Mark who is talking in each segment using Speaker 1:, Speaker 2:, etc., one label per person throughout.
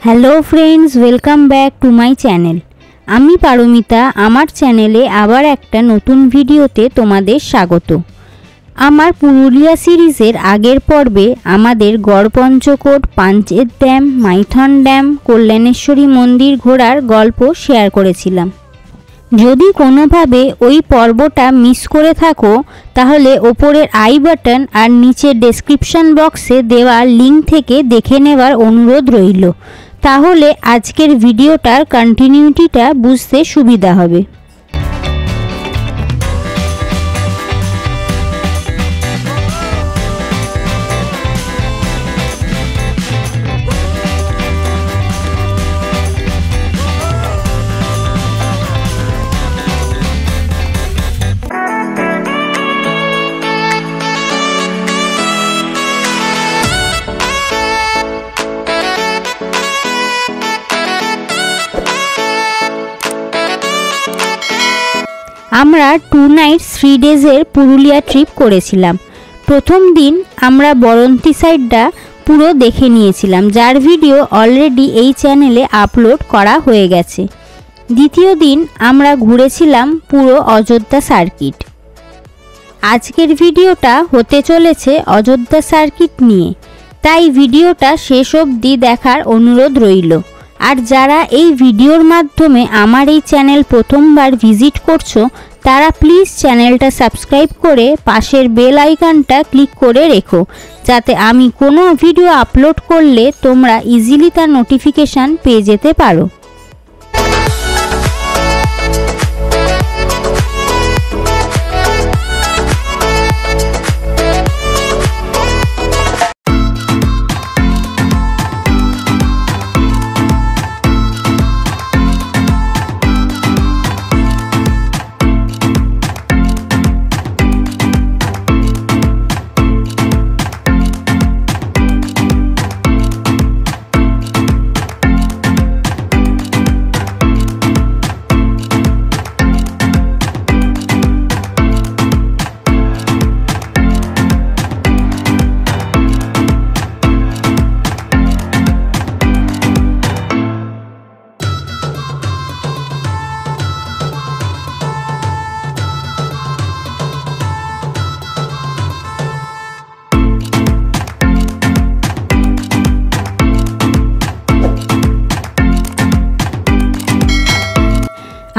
Speaker 1: Hello friends, welcome back to my channel. আমি পারমিতা। আমার চ্যানেলে আবার একটা নতুন ভিডিওতে তোমাদের স্বাগত। আমার পুরুলিয়া সিরিজের আগের পর্বে আমাদের গড়পঞ্চকোট, পাঞ্চেত ড্যাম, মাইথন ড্যাম, কল্যাণেশ্বরী মন্দির ঘোরার গল্প শেয়ার করেছিলাম। যদি কোনোভাবে ওই পর্বটা মিস করে থাকো তাহলে ওপরের আই বাটন আর নিচের ডেসক্রিপশন বক্সে দেওয়া লিঙ্ক থেকে দেখে নেওয়ার অনুরোধ রইল। তাহলে আজকের ভিডিওটার কন্টিনিউটিটা বুঝতে সুবিধা হবে। আমরা 2 নাইট 3 ডেজের পুরুলিয়া ট্রিপ করেছিলাম। প্রথম দিন আমরা বরন্তি সাইডটা পুরো দেখে নিয়েছিলাম, যার ভিডিও অলরেডি এই চ্যানেলে আপলোড করা হয়ে গেছে। দ্বিতীয় দিন আমরা ঘুরেছিলাম পুরো অযোধ্যা সার্কিট। আজকের ভিডিওটা হতে চলেছে অযোধ্যা সার্কিট নিয়ে, তাই ভিডিওটা শেষ অবধি দেখার অনুরোধ রইল। আর যারা এই ভিডিওর মাধ্যমে আমার এই চ্যানেল প্রথমবার ভিজিট করছো তারা প্লিজ চ্যানেলটা সাবস্ক্রাইব করে পাশের বেল আইকনটা ক্লিক করে রেখো, যাতে আমি কোনো ভিডিও আপলোড করলে তোমরা ইজিলি তার নোটিফিকেশান পেয়ে যেতে পারো।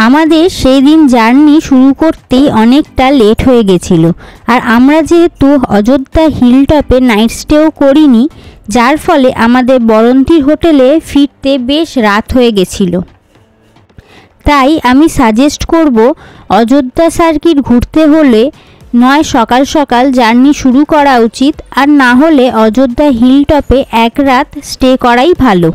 Speaker 1: আমাদের সেই দিন জার্নি শুরু করতেই অনেকটা লেট হয়ে গেছিল, আর আমরা যেহেতু অযোধ্যা হিল টপে নাইট স্টেও করিনি, যার ফলে আমাদের বরন্তির হোটেলে ফিরতে বেশ রাত হয়ে গেছিল। তাই আমি সাজেস্ট করব অযোধ্যা সার্কিট ঘুরতে হলে নয় সকাল সকাল জার্নি শুরু করা উচিত, আর না হলে অযোধ্যা হিল টপে এক রাত স্টে করাই ভালো।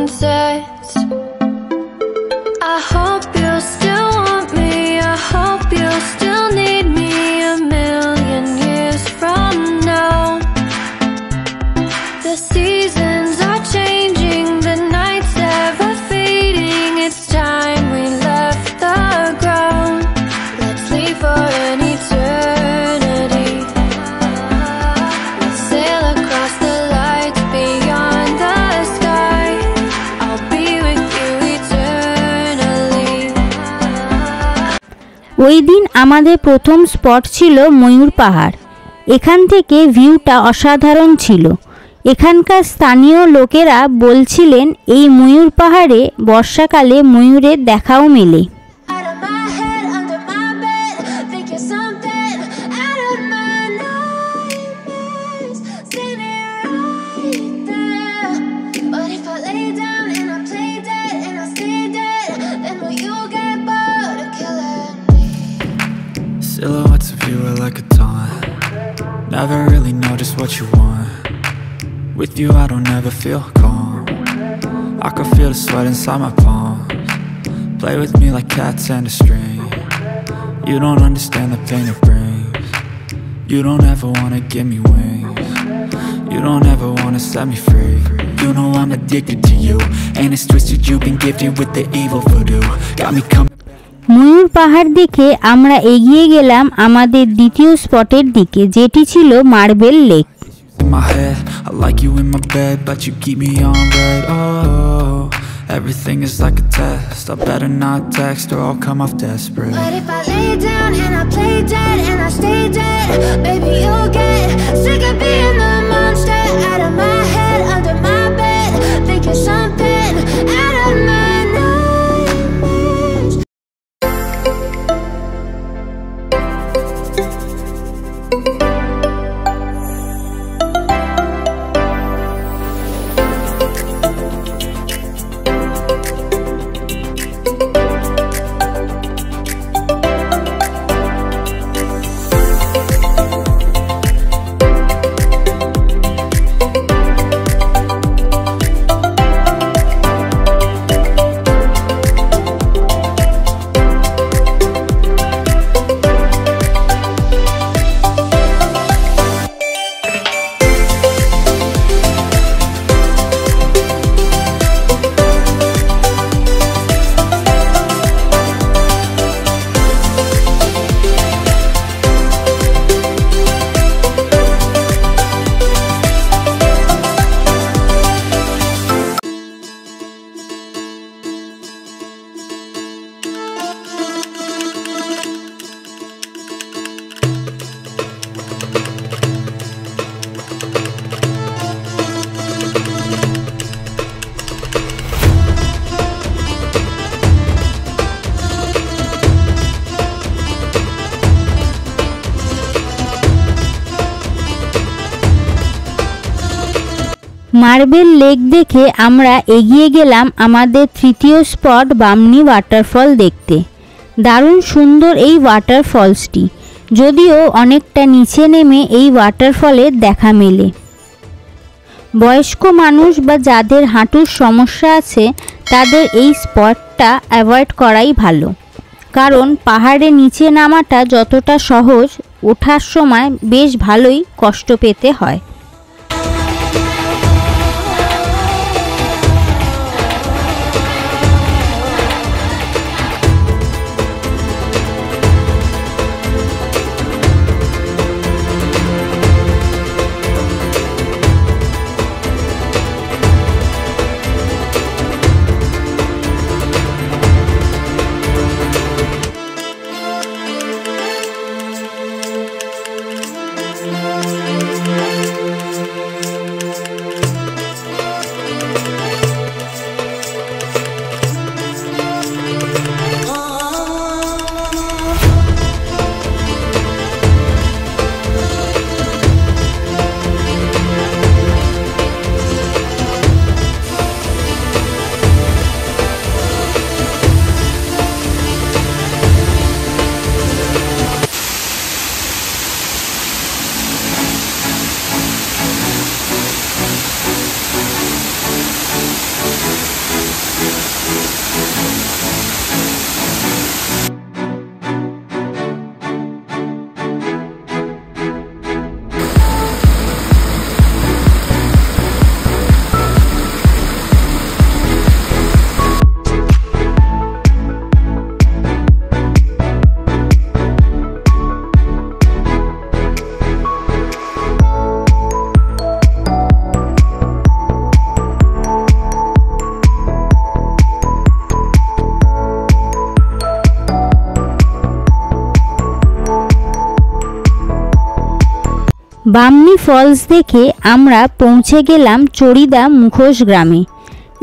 Speaker 2: sunsets. I hope you still want me, I hope you still need me 1,000,000 years from now. The seasons are changing, the nights ever fading. It's time we left the ground. Let's leave for an eternity. Let's sail across the lights beyond the sky. I'll be with you eternally.
Speaker 1: ওই দিন আমাদের প্রথম spot ছিল ময়ূর পাহাড়। এখান থেকে ভিউটা অসাধারণ ছিল। এখানকার স্থানীয় লোকেরা বলছিলেন এই ময়ূর পাহাড়ে বর্ষাকালে ময়ূরের দেখাও মেলে।
Speaker 2: Out of my head, under my bed, thinking something out of my nightmares, standing right there. But if I lay down and I play dead and I stay dead, then will you get bored of killing me?
Speaker 3: Silhouettes of you are like a taunt. Never really know just what you want. With you I don't ever feel calm. I can feel the sweat inside my palms. Play with me like cats and a string. You don't understand the pain it brings. You don't ever wanna give me wings. You don't ever wanna set me free. You know I'm addicted to you, and it's twisted, you've been gifted with the evil voodoo. Got me coming.
Speaker 1: ময়ূর পাহাড় দেখে আমরা এগিয়ে গেলাম আমাদের দ্বিতীয় স্পটের দিকে, যেটি ছিল marble lake.
Speaker 3: In my head, I like you in my bed, but you keep me on red. Oh, everything is like a test. I better not text or I'll come off desperate.
Speaker 2: But if I lay down and I play dead and I stay dead, baby you'll get sick of being the monster out of my head, under my bed, thinking something out of my nightmares.
Speaker 1: Marble lake দেখে আমরা এগিয়ে গেলাম আমাদের তৃতীয় spot Bamni waterfall দেখতে। দারুণ সুন্দর এই ওয়াটারফলসটি, যদিও অনেকটা নিচে নেমে এই ওয়াটারফলের দেখা মেলে। বয়স্ক মানুষ বা যাদের হাঁটুর সমস্যা আছে তাদের এই স্পটটা অ্যাভয়েড করাই ভালো, কারণ পাহাড়ে নিচে নামাটা যতটা সহজ, ওঠার সময় বেশ ভালোই কষ্ট পেতে হয়। বামনি ফলস দেখে আমরা পৌঁছে গেলাম চড়িদা মুখোশ গ্রামে।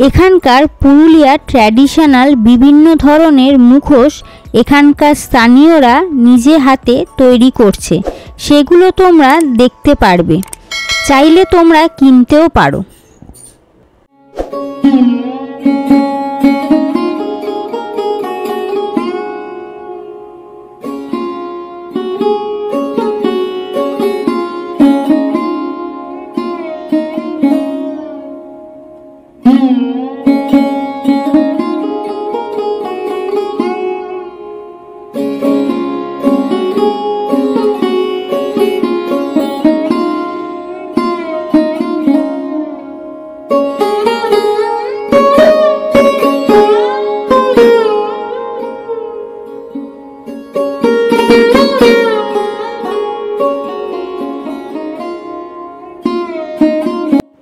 Speaker 1: এখানকার পুরুলিয়ার ট্র্যাডিশনাল বিভিন্ন ধরনের মুখোশ এখানকার স্থানীয়রা নিজে হাতে তৈরি করছে, সেগুলো তোমরা দেখতে পারবে, চাইলে তোমরা কিনতেও পারো।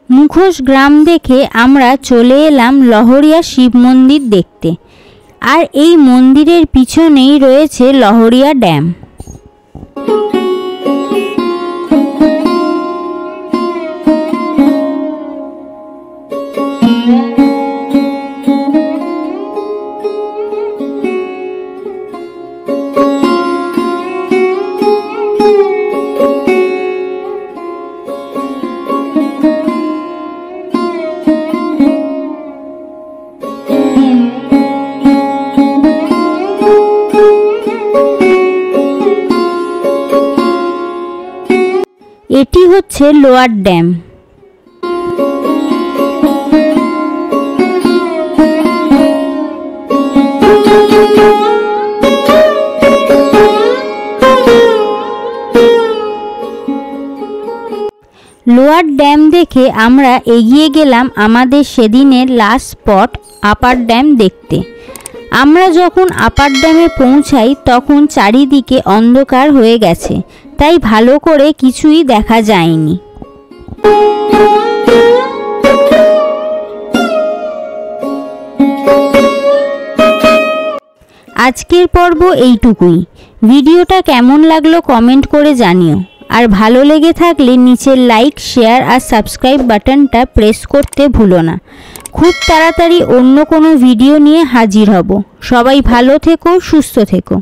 Speaker 1: মুখোশ গ্রাম দেখে আমরা চলে এলাম লহরিয়া শিব মন্দির দেখতে। আর এই মন্দিরের পিছনেই রয়েছে লহরিয়া ড্যাম। এটি হচ্ছে লোয়ার ড্যাম। লোয়ার ড্যাম দেখে আমরা এগিয়ে গেলাম আমাদের সেদিনের লাস্ট স্পট আপার ড্যাম দেখতে। আমরা যখন আপার ড্যামে পৌঁছাই তখন চারিদিকে অন্ধকার হয়ে গেছে, তাই ভালো করে কিছুই দেখা যায়নি। আজকের পর্ব এইটুকুই। ভিডিওটা কেমন লাগলো কমেন্ট করে জানিও, আর ভালো লেগে থাকলে নিচের লাইক, শেয়ার আর সাবস্ক্রাইব বাটনটা প্রেস করতে ভুলো না। খুব তাড়াতাড়ি অন্য কোনো ভিডিও নিয়ে হাজির হব। সবাই ভালো থেকো, সুস্থ থেকো।